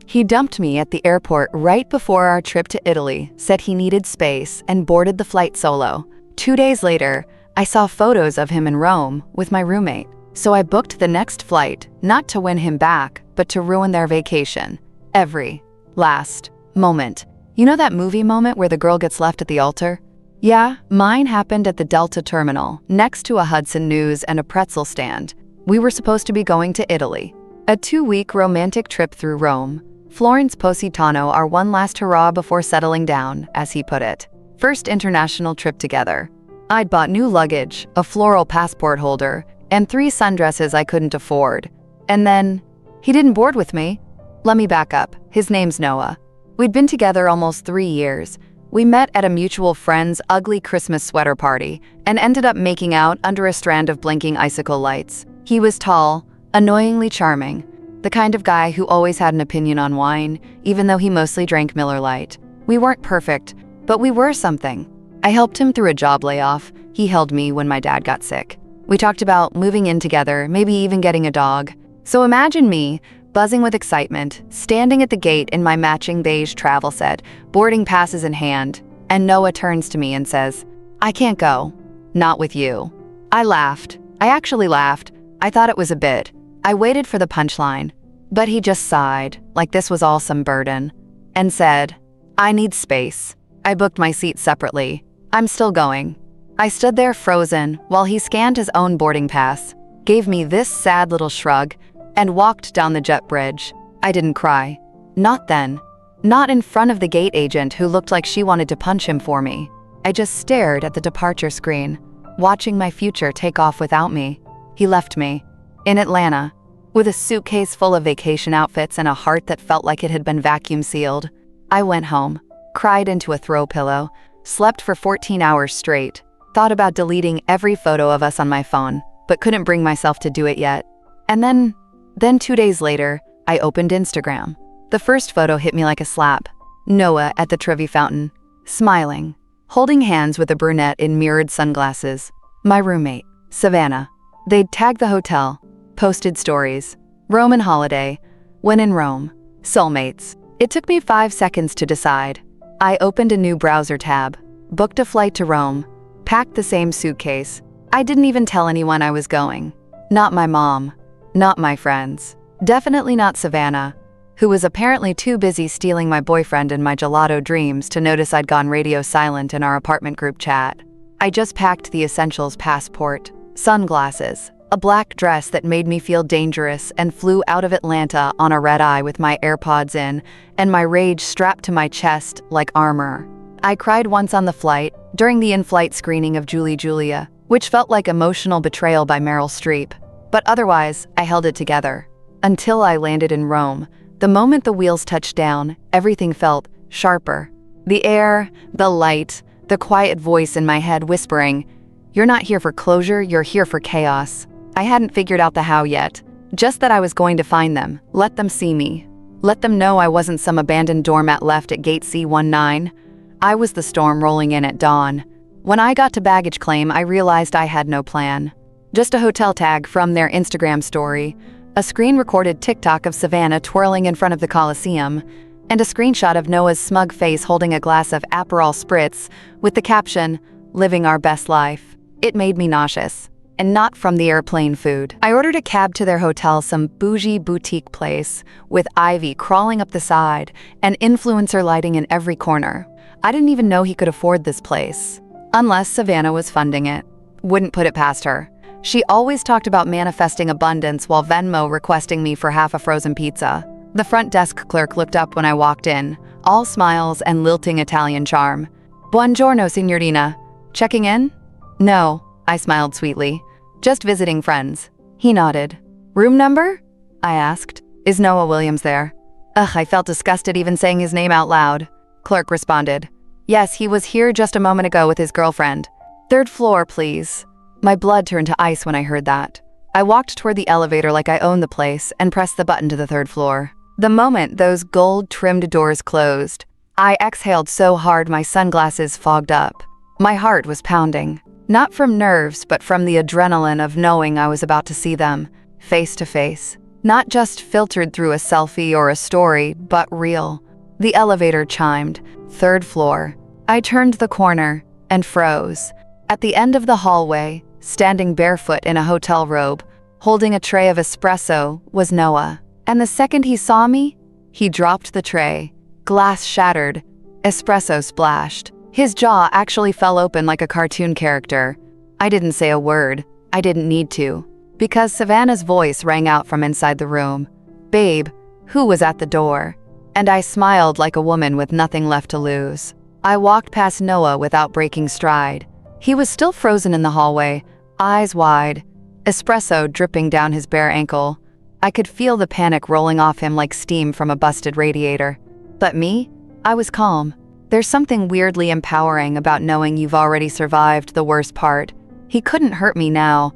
He dumped me at the airport right before our trip to Italy, said he needed space, and boarded the flight solo. 2 days later, I saw photos of him in Rome with my roommate. So I booked the next flight, not to win him back, but to ruin their vacation. Every last moment. You know that movie moment where the girl gets left at the altar? Yeah, mine happened at the Delta terminal, next to a Hudson News and a pretzel stand. We were supposed to be going to Italy. A 2-week romantic trip through Rome. Florence Positano, our one last hurrah before settling down, as he put it. First international trip together. I'd bought new luggage, a floral passport holder, and 3 sundresses I couldn't afford. And then, he didn't board with me. Let me back up. His name's Noah. We'd been together almost 3 years. We met at a mutual friend's ugly Christmas sweater party and ended up making out under a strand of blinking icicle lights. He was tall, annoyingly charming, the kind of guy who always had an opinion on wine, even though he mostly drank Miller Lite. We weren't perfect, but we were something. I helped him through a job layoff. He held me when my dad got sick. We talked about moving in together, maybe even getting a dog. So imagine me, buzzing with excitement, standing at the gate in my matching beige travel set, boarding passes in hand, and Noah turns to me and says, "I can't go. Not with you." I laughed. I actually laughed. I thought it was a bit. I waited for the punchline, but he just sighed, like this was all some burden, and said, "I need space." I booked my seat separately. I'm still going. I stood there frozen while he scanned his own boarding pass, gave me this sad little shrug, and walked down the jet bridge. I didn't cry. Not then. Not in front of the gate agent who looked like she wanted to punch him for me. I just stared at the departure screen, watching my future take off without me. He left me, in Atlanta, with a suitcase full of vacation outfits and a heart that felt like it had been vacuum sealed. I went home, cried into a throw pillow, slept for 14 hours straight, thought about deleting every photo of us on my phone, but couldn't bring myself to do it yet. And then 2 days later, I opened Instagram. The first photo hit me like a slap. Noah at the Trevi Fountain, smiling, holding hands with a brunette in mirrored sunglasses. My roommate, Savannah. They'd tagged the hotel, posted stories. Roman holiday, when in Rome, soulmates. It took me 5 seconds to decide. I opened a new browser tab, booked a flight to Rome, packed the same suitcase. I didn't even tell anyone I was going. Not my mom. Not my friends. Definitely not Savannah, who was apparently too busy stealing my boyfriend and my gelato dreams to notice I'd gone radio silent in our apartment group chat. I just packed the essentials: passport, sunglasses, a black dress that made me feel dangerous, and flew out of Atlanta on a red eye with my AirPods in and my rage strapped to my chest like armor. I cried once on the flight, during the in-flight screening of Julia, which felt like emotional betrayal by Meryl Streep. But otherwise, I held it together. Until I landed in Rome. The moment the wheels touched down, everything felt sharper. The air, the light, the quiet voice in my head whispering, "You're not here for closure, you're here for chaos." I hadn't figured out the how yet, just that I was going to find them, let them see me. Let them know I wasn't some abandoned doormat left at gate C19. I was the storm rolling in at dawn. When I got to baggage claim, I realized I had no plan. Just a hotel tag from their Instagram story, a screen-recorded TikTok of Savannah twirling in front of the Coliseum, and a screenshot of Noah's smug face holding a glass of Aperol Spritz with the caption, "Living our best life." It made me nauseous, and not from the airplane food. I ordered a cab to their hotel, some bougie boutique place, with ivy crawling up the side and influencer lighting in every corner. I didn't even know he could afford this place. Unless Savannah was funding it. Wouldn't put it past her. She always talked about manifesting abundance while Venmo requesting me for half a frozen pizza. The front desk clerk looked up when I walked in, all smiles and lilting Italian charm. "Buongiorno, signorina. Checking in?" "No," I smiled sweetly. "Just visiting friends." He nodded. "Room number?" I asked. "Is Noah Williams there?" Ugh, I felt disgusted even saying his name out loud. Clerk responded. "Yes, he was here just a moment ago with his girlfriend. 3rd floor, please." My blood turned to ice when I heard that. I walked toward the elevator like I owned the place and pressed the button to the 3rd floor. The moment those gold-trimmed doors closed, I exhaled so hard my sunglasses fogged up. My heart was pounding. Not from nerves, but from the adrenaline of knowing I was about to see them, face to face. Not just filtered through a selfie or a story, but real. The elevator chimed. 3rd floor. I turned the corner and froze. At the end of the hallway, standing barefoot in a hotel robe, holding a tray of espresso, was Noah. And the second he saw me, he dropped the tray. Glass shattered. Espresso splashed. His jaw actually fell open like a cartoon character. I didn't say a word. I didn't need to. Because Savannah's voice rang out from inside the room. "Babe, who was at the door?" And I smiled like a woman with nothing left to lose. I walked past Noah without breaking stride. He was still frozen in the hallway, eyes wide, espresso dripping down his bare ankle. I could feel the panic rolling off him like steam from a busted radiator. But me? I was calm. There's something weirdly empowering about knowing you've already survived the worst part. He couldn't hurt me now.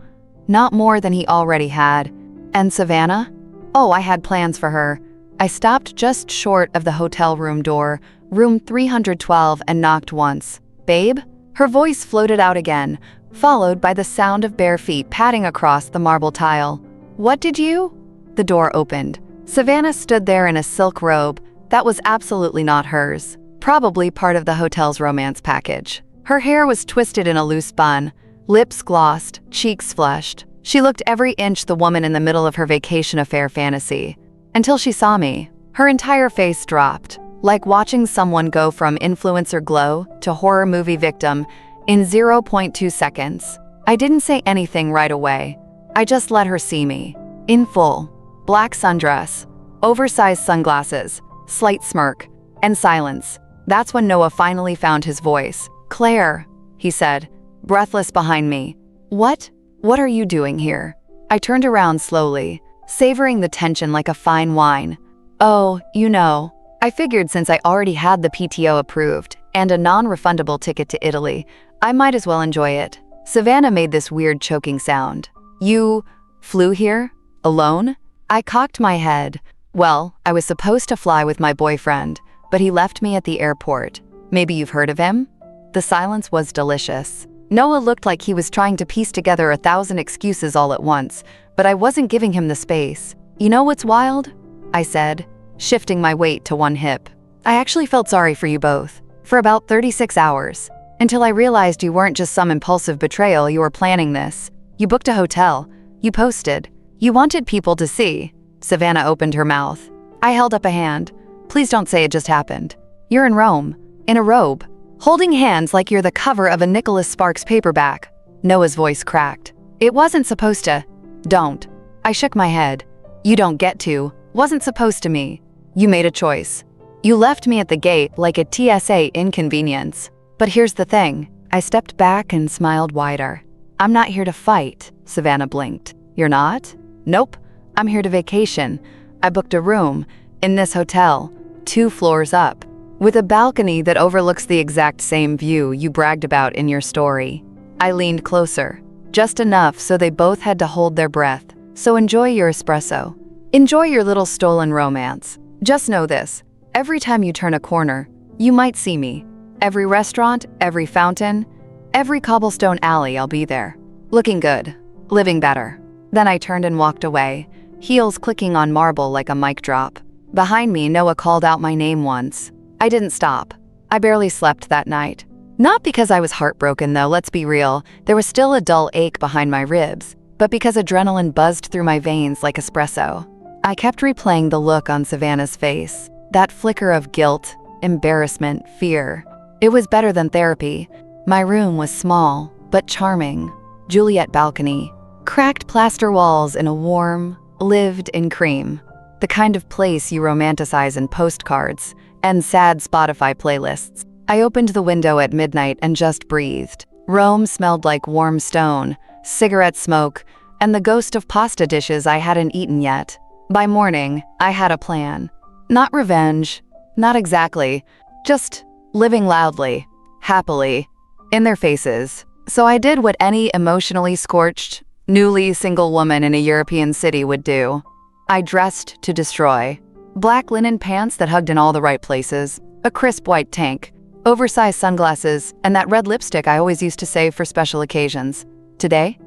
Not more than he already had. And Savannah? Oh, I had plans for her. I stopped just short of the hotel room door, room 312, and knocked once. "Babe?" Her voice floated out again, followed by the sound of bare feet padding across the marble tile. "What did you?" The door opened. Savannah stood there in a silk robe that was absolutely not hers, probably part of the hotel's romance package. Her hair was twisted in a loose bun, lips glossed, cheeks flushed. She looked every inch the woman in the middle of her vacation affair fantasy. Until she saw me, her entire face dropped, like watching someone go from influencer glow to horror movie victim in 0.2 seconds. I didn't say anything right away. I just let her see me. In full. Black sundress, oversized sunglasses, slight smirk, and silence. That's when Noah finally found his voice. "Claire," he said, breathless behind me. What are you doing here?" I turned around slowly, savoring the tension like a fine wine. "Oh, you know, I figured since I already had the PTO approved and a non-refundable ticket to Italy, I might as well enjoy it." Savannah made this weird choking sound. "You flew here? Alone?" I cocked my head. "Well, I was supposed to fly with my boyfriend, but he left me at the airport. Maybe you've heard of him?" The silence was delicious. Noah looked like he was trying to piece together 1,000 excuses all at once, but I wasn't giving him the space. "You know what's wild?" I said, shifting my weight to one hip. "I actually felt sorry for you both, for about 36 hours, until I realized you weren't just some impulsive betrayal, you were planning this. You booked a hotel. You posted. You wanted people to see." Savannah opened her mouth. I held up a hand. "Please don't say it just happened. You're in Rome, in a robe, holding hands like you're the cover of a Nicholas Sparks paperback." Noah's voice cracked. "It wasn't supposed to." "Don't." I shook my head. "You don't get to. Wasn't supposed to me. You made a choice. You left me at the gate like a TSA inconvenience. But here's the thing." I stepped back and smiled wider. "I'm not here to fight," Savannah blinked. "You're not?" "Nope. I'm here to vacation. I booked a room in this hotel, 2 floors up, with a balcony that overlooks the exact same view you bragged about in your story." I leaned closer, just enough so they both had to hold their breath. "So enjoy your espresso. Enjoy your little stolen romance. Just know this, every time you turn a corner, you might see me. Every restaurant, every fountain, every cobblestone alley, I'll be there. Looking good, living better." Then I turned and walked away, heels clicking on marble like a mic drop. Behind me, Noah called out my name once. I didn't stop. I barely slept that night. Not because I was heartbroken though, let's be real, there was still a dull ache behind my ribs, but because adrenaline buzzed through my veins like espresso. I kept replaying the look on Savannah's face, that flicker of guilt, embarrassment, fear. It was better than therapy. My room was small, but charming. Juliet balcony. Cracked plaster walls in a warm, lived-in cream. The kind of place you romanticize in postcards and sad Spotify playlists. I opened the window at midnight and just breathed. Rome smelled like warm stone, cigarette smoke, and the ghost of pasta dishes I hadn't eaten yet. By morning, I had a plan. Not revenge, not exactly, just living loudly, happily, in their faces. So I did what any emotionally scorched, newly single woman in a European city would do. I dressed to destroy. Black linen pants that hugged in all the right places, a crisp white tank, oversized sunglasses, and that red lipstick I always used to save for special occasions. Today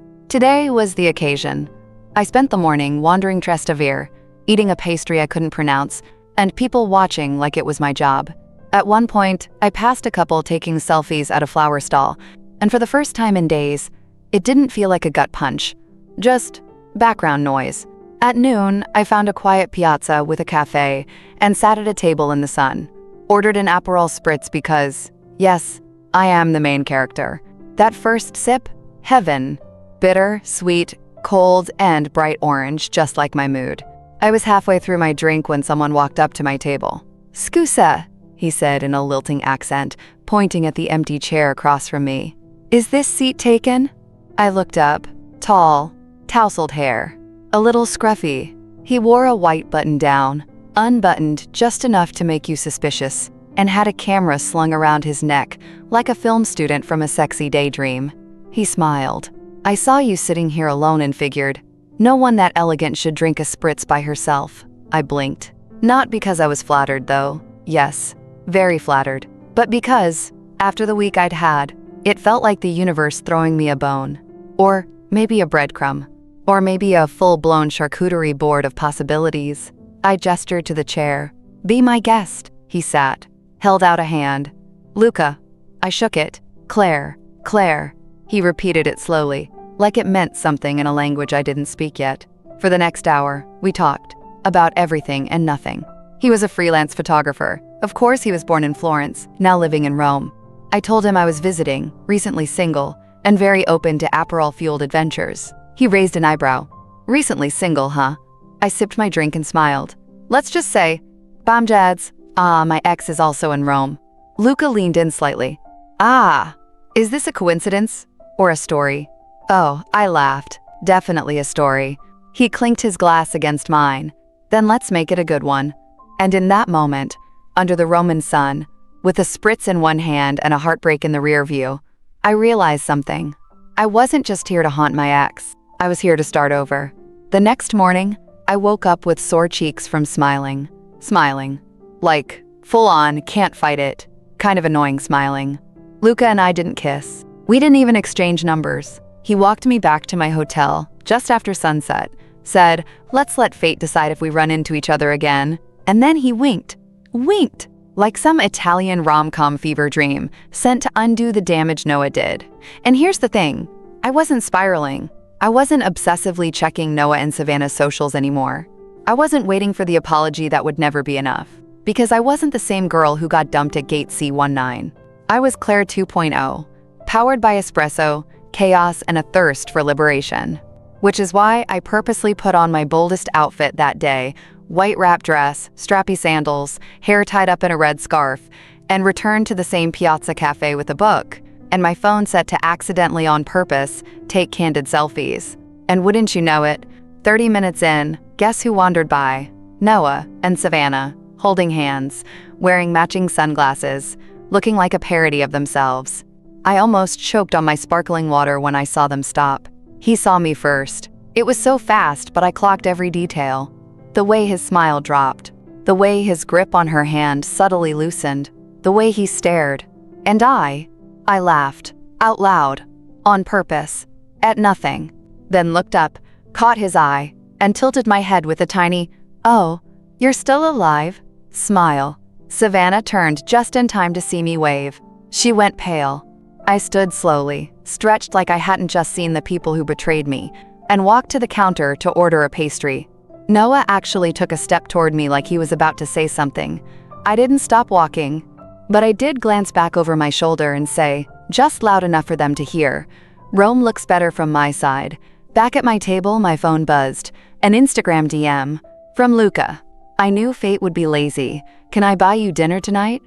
was the occasion. I spent the morning wandering Trastevere, eating a pastry I couldn't pronounce, and people watching like it was my job. At one point, I passed a couple taking selfies at a flower stall, and for the first time in days, it didn't feel like a gut punch, just background noise. At noon, I found a quiet piazza with a cafe and sat at a table in the sun. Ordered an Aperol Spritz because, yes, I am the main character. That first sip, heaven. Bitter, sweet, cold, and bright orange, just like my mood. I was halfway through my drink when someone walked up to my table. "Scusa," he said in a lilting accent, pointing at the empty chair across from me. "Is this seat taken?" I looked up. Tall, tousled hair. A little scruffy. He wore a white button-down, unbuttoned just enough to make you suspicious, and had a camera slung around his neck, like a film student from a sexy daydream. He smiled. "I saw you sitting here alone and figured, no one that elegant should drink a spritz by herself." I blinked. Not because I was flattered, though. Yes, very flattered. But because, after the week I'd had, it felt like the universe throwing me a bone. Or maybe a breadcrumb. Or maybe a full-blown charcuterie board of possibilities. I gestured to the chair. "Be my guest." He sat, held out a hand. "Luca." I shook it. "Claire, Claire." He repeated it slowly, like it meant something in a language I didn't speak yet. For the next hour, we talked. About everything and nothing. He was a freelance photographer. Of course he was born in Florence, now living in Rome. I told him I was visiting, recently single, and very open to Aperol-fueled adventures. He raised an eyebrow. "Recently single, huh?" I sipped my drink and smiled. "Let's just say, Bamjads, my ex is also in Rome." Luca leaned in slightly. "Ah, is this a coincidence? Or a story?" Oh, I laughed. Definitely a story. He clinked his glass against mine. "Then let's make it a good one." And in that moment, under the Roman sun, with a spritz in one hand and a heartbreak in the rear view, I realized something. I wasn't just here to haunt my ex. I was here to start over. The next morning, I woke up with sore cheeks from smiling. Smiling. Like, full-on, can't fight it. Kind of annoying smiling. Luca and I didn't kiss. We didn't even exchange numbers. He walked me back to my hotel, just after sunset, said, "Let's let fate decide if we run into each other again." And then he winked. Winked! Like some Italian rom-com fever dream, sent to undo the damage Noah did. And here's the thing. I wasn't spiraling. I wasn't obsessively checking Noah and Savannah's socials anymore. I wasn't waiting for the apology that would never be enough. Because I wasn't the same girl who got dumped at gate C19. I was Claire 2.0, powered by espresso, chaos, and a thirst for liberation. Which is why I purposely put on my boldest outfit that day, white wrap dress, strappy sandals, hair tied up in a red scarf, and returned to the same Piazza cafe with a book, and my phone set to accidentally on purpose take candid selfies. And wouldn't you know it, 30 minutes in, guess who wandered by? Noah and Savannah, holding hands, wearing matching sunglasses, looking like a parody of themselves. I almost choked on my sparkling water when I saw them stop. He saw me first. It was so fast, but I clocked every detail. The way his smile dropped. The way his grip on her hand subtly loosened. The way he stared. And I laughed. Out loud. On purpose. At nothing. Then looked up, caught his eye, and tilted my head with a tiny, "Oh, you're still alive?" smile. Savannah turned just in time to see me wave. She went pale. I stood slowly, stretched like I hadn't just seen the people who betrayed me, and walked to the counter to order a pastry. Noah actually took a step toward me like he was about to say something. I didn't stop walking, but I did glance back over my shoulder and say, just loud enough for them to hear, "Rome looks better from my side." Back at my table, my phone buzzed. An Instagram DM. From Luca. "I knew fate would be lazy. Can I buy you dinner tonight?"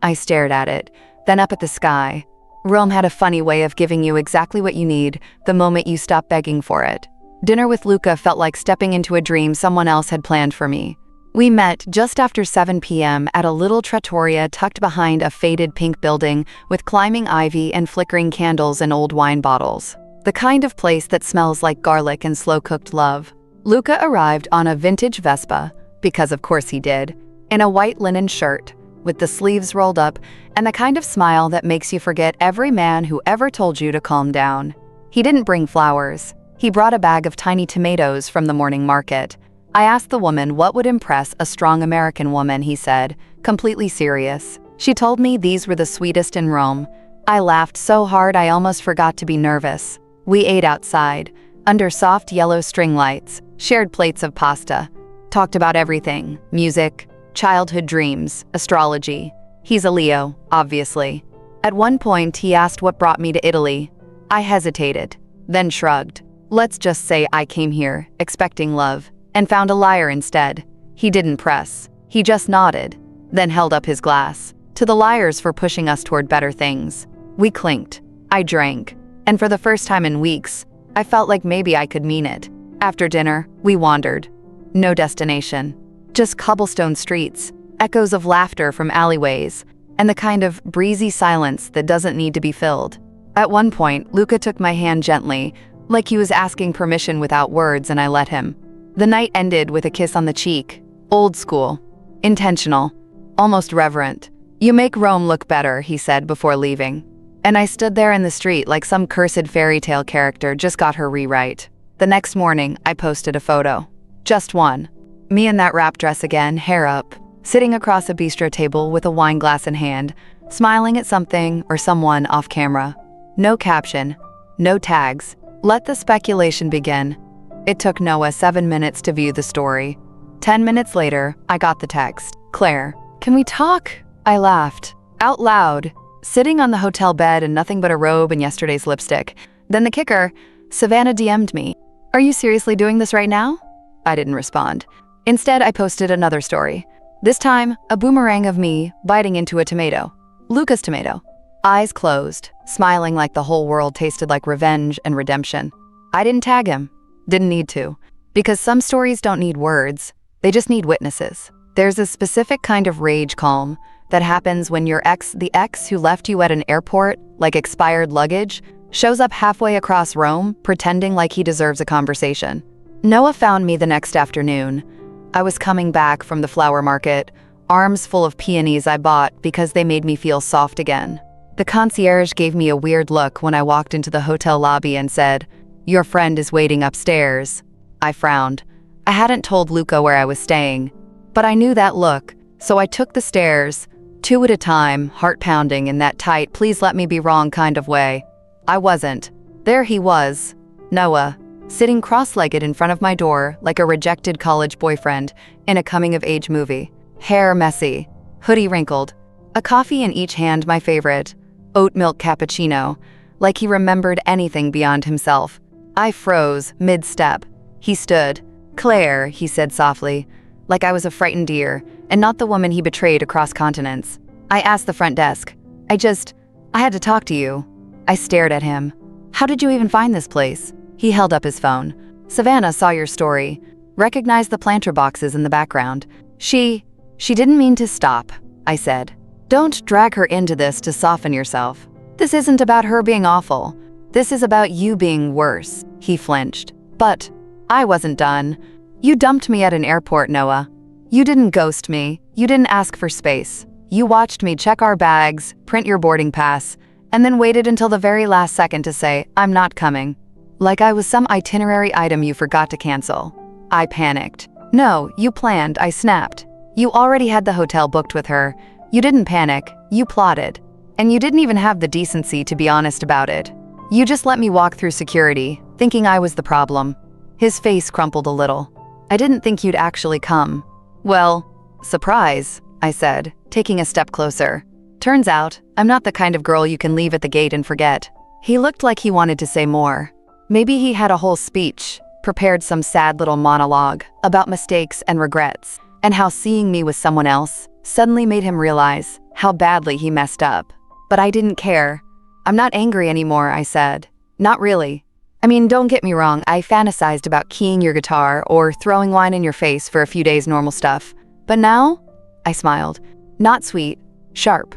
I stared at it, then up at the sky. Rome had a funny way of giving you exactly what you need the moment you stop begging for it. Dinner with Luca felt like stepping into a dream someone else had planned for me. We met just after 7 p.m. at a little trattoria tucked behind a faded pink building with climbing ivy and flickering candles and old wine bottles. The kind of place that smells like garlic and slow-cooked love. Luca arrived on a vintage Vespa, because of course he did, in a white linen shirt, with the sleeves rolled up, and the kind of smile that makes you forget every man who ever told you to calm down. He didn't bring flowers. He brought a bag of tiny tomatoes from the morning market. I asked the woman what would impress a strong American woman, he said, completely serious. She told me these were the sweetest in Rome. I laughed so hard I almost forgot to be nervous. We ate outside, under soft yellow string lights, shared plates of pasta, talked about everything: music, childhood dreams, astrology. He's a Leo, obviously. At one point, he asked what brought me to Italy. I hesitated, then shrugged. Let's just say I came here, expecting love, and found a liar instead. He didn't press. He just nodded, then held up his glass. To the liars for pushing us toward better things. We clinked. I drank. And for the first time in weeks, I felt like maybe I could mean it. After dinner, we wandered. No destination. Just cobblestone streets, echoes of laughter from alleyways, and the kind of breezy silence that doesn't need to be filled. At one point, Luca took my hand gently, like he was asking permission without words, and I let him. The night ended with a kiss on the cheek. Old school. Intentional. Almost reverent. "You make Rome look better," he said before leaving. And I stood there in the street like some cursed fairy tale character just got her rewrite. The next morning, I posted a photo. Just one. Me in that wrap dress again, hair up, sitting across a bistro table with a wine glass in hand, smiling at something or someone off camera. No caption. No tags. Let the speculation begin. It took Noah 7 minutes to view the story. 10 minutes later, I got the text. "Claire, can we talk?" I laughed. Out loud. Sitting on the hotel bed in nothing but a robe and yesterday's lipstick. Then the kicker, Savannah DM'd me. "Are you seriously doing this right now?" I didn't respond. Instead, I posted another story. This time, a boomerang of me biting into a tomato. Luca's tomato. Eyes closed, smiling like the whole world tasted like revenge and redemption. I didn't tag him. Didn't need to. Because some stories don't need words. They just need witnesses. There's a specific kind of rage calm that happens when your ex, the ex who left you at an airport like expired luggage, shows up halfway across Rome pretending like he deserves a conversation. Noah found me the next afternoon. I was coming back from the flower market, arms full of peonies I bought because they made me feel soft again. The concierge gave me a weird look when I walked into the hotel lobby and said, "Your friend is waiting upstairs." I frowned. I hadn't told Luca where I was staying, but I knew that look, so I took the stairs, 2 at a time, heart pounding in that tight, please let me be wrong kind of way. I wasn't. There he was, Noah, sitting cross-legged in front of my door like a rejected college boyfriend in a coming-of-age movie. Hair messy, hoodie wrinkled, a coffee in each hand, my favorite, oat milk cappuccino, like he remembered anything beyond himself. I froze, mid-step. He stood. "Claire," he said softly, like I was a frightened deer, and not the woman he betrayed across continents. I asked the front desk. I had to talk to you. I stared at him. "How did you even find this place?" He held up his phone. "Savannah saw your story. Recognized the planter boxes in the background. She didn't mean to stop," I said. "Don't drag her into this to soften yourself. This isn't about her being awful. This is about you being worse." He flinched. "But I wasn't done. You dumped me at an airport, Noah. You didn't ghost me. You didn't ask for space. You watched me check our bags, print your boarding pass, and then waited until the very last second to say, 'I'm not coming.' Like I was some itinerary item you forgot to cancel." I panicked. "No, you planned," I snapped. "You already had the hotel booked with her. You didn't panic. You plotted. And you didn't even have the decency to be honest about it. You just let me walk through security, thinking I was the problem." His face crumpled a little. "I didn't think you'd actually come." "Well, surprise," I said, taking a step closer. "Turns out, I'm not the kind of girl you can leave at the gate and forget." He looked like he wanted to say more. Maybe he had a whole speech, prepared some sad little monologue about mistakes and regrets, and how seeing me with someone else suddenly made him realize how badly he messed up. But I didn't care. "I'm not angry anymore," I said. "Not really. I mean, don't get me wrong, I fantasized about keying your guitar or throwing wine in your face for a few days, normal stuff. But now," I smiled, "not sweet, sharp.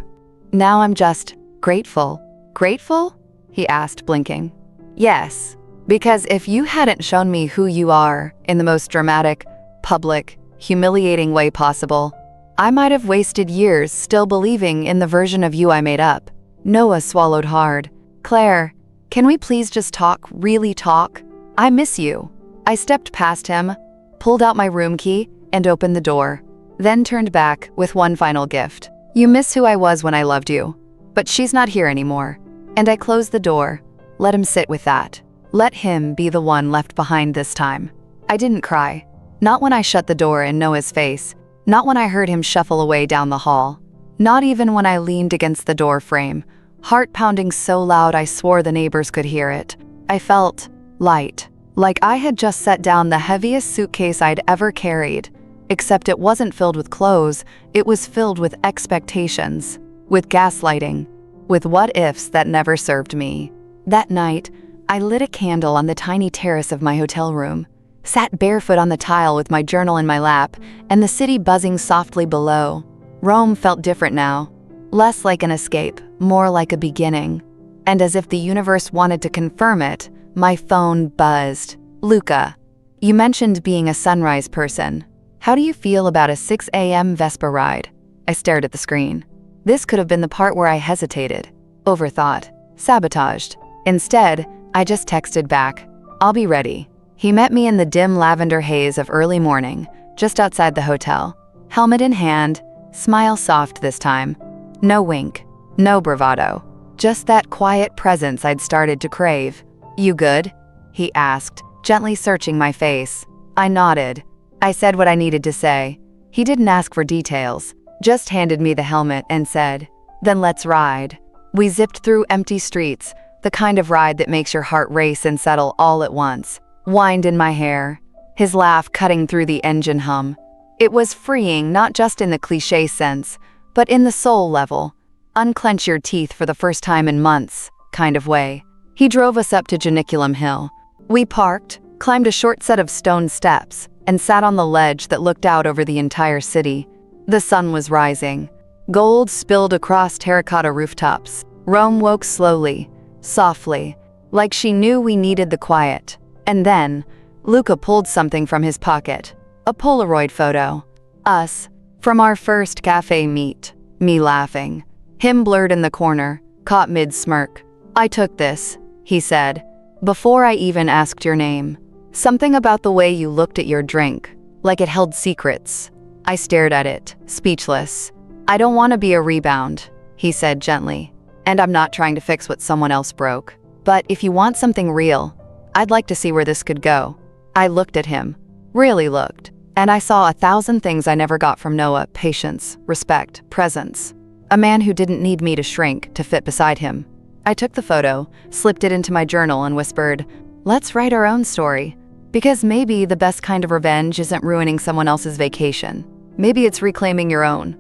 Now I'm just grateful." "Grateful?" he asked, blinking. "Yes, because if you hadn't shown me who you are in the most dramatic, public, humiliating way possible, I might have wasted years still believing in the version of you I made up." Noah swallowed hard. "Claire, can we please just talk, really talk? I miss you. I stepped past him, pulled out my room key, and opened the door, then turned back with one final gift. You miss who I was when I loved you, but she's not here anymore. And I closed the door, let him sit with that. Let him be the one left behind this time. I didn't cry. Not when I shut the door in Noah's face. Not when I heard him shuffle away down the hall. Not even when I leaned against the door frame, heart pounding so loud I swore the neighbors could hear it. I felt light, like I had just set down the heaviest suitcase I'd ever carried. Except it wasn't filled with clothes, it was filled with expectations, with gaslighting, with what-ifs that never served me. That night, I lit a candle on the tiny terrace of my hotel room, sat barefoot on the tile with my journal in my lap, and the city buzzing softly below. Rome felt different now, less like an escape, more like a beginning. And as if the universe wanted to confirm it, my phone buzzed. Luca, you mentioned being a sunrise person. How do you feel about a 6 a.m. Vespa ride? I stared at the screen. This could have been the part where I hesitated, overthought, sabotaged. Instead, I just texted back, I'll be ready. He met me in the dim lavender haze of early morning, just outside the hotel. Helmet in hand, smile soft this time. No wink, no bravado. Just that quiet presence I'd started to crave. You good? He asked, gently searching my face. I nodded. I said what I needed to say. He didn't ask for details, just handed me the helmet and said, then let's ride. We zipped through empty streets, the kind of ride that makes your heart race and settle all at once. Wind in my hair, his laugh cutting through the engine hum. It was freeing, not just in the cliché sense, but in the soul level. Unclench your teeth for the first time in months, kind of way. He drove us up to Janiculum Hill. We parked, climbed a short set of stone steps, and sat on the ledge that looked out over the entire city. The sun was rising. Gold spilled across terracotta rooftops. Rome woke slowly, softly, like she knew we needed the quiet. And then, Luca pulled something from his pocket. A Polaroid photo. Us, from our first cafe meet. Me laughing. Him blurred in the corner, caught mid-smirk. I took this, he said, before I even asked your name. Something about the way you looked at your drink, like it held secrets. I stared at it, speechless. I don't want to be a rebound, he said gently. And I'm not trying to fix what someone else broke. But if you want something real, I'd like to see where this could go. I looked at him, really looked, and I saw 1,000 things I never got from Noah: patience, respect, presence. A man who didn't need me to shrink to fit beside him. I took the photo, slipped it into my journal and whispered, let's write our own story. Because maybe the best kind of revenge isn't ruining someone else's vacation. Maybe it's reclaiming your own.